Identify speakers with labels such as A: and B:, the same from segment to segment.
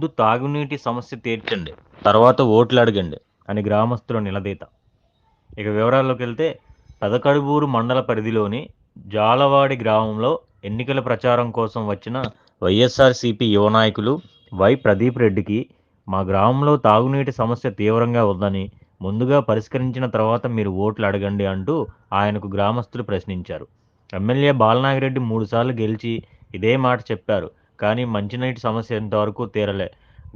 A: ముందు తాగునీటి సమస్య తీర్చండి, తర్వాత ఓట్లు అడగండి అని గ్రామస్తుల నిలదీత. ఇక వివరాల్లోకి వెళ్తే, పెదకడుబూరు మండల పరిధిలోని జాలవాడి గ్రామంలో ఎన్నికల ప్రచారం కోసం వచ్చిన వైఎస్ఆర్సీపీ యువ నాయకులు వై ప్రదీప్ రెడ్డికి మా గ్రామంలో తాగునీటి సమస్య తీవ్రంగా ఉందని, ముందుగా పరిష్కరించిన తర్వాత మీరు ఓట్లు అడగండి అంటూ ఆయనకు గ్రామస్తులు ప్రశ్నించారు. ఎమ్మెల్యే బాలనాగిరెడ్డి 3 సార్లు గెలిచి ఇదే మాట చెప్పారు, కానీ మంచినీటి సమస్య ఇంతవరకు తీరలే.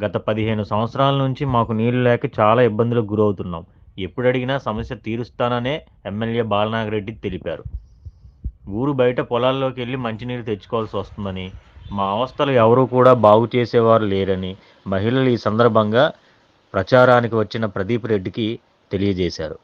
A: గత 15 సంవత్సరాల నుంచి మాకు నీళ్లు లేక చాలా ఇబ్బందులకు గురవుతున్నాం. ఎప్పుడు అడిగినా సమస్య తీరుస్తాననే ఎమ్మెల్యే బాలనాగిరెడ్డి తెలిపారు. ఊరు బయట పొలాల్లోకి వెళ్ళి మంచినీరు తెచ్చుకోవాల్సి వస్తుందని, మా అవస్థలు ఎవరూ కూడా బాగు చేసేవారు లేరని మహిళలు ఈ సందర్భంగా ప్రచారానికి వచ్చిన ప్రదీప్ రెడ్డికి తెలియజేశారు.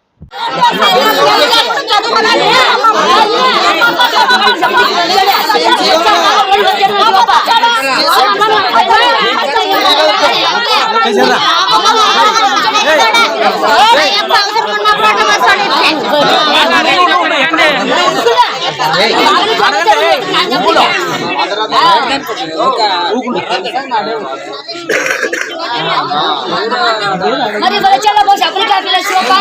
B: Mari baca lah bos, apa kita pilih siapa?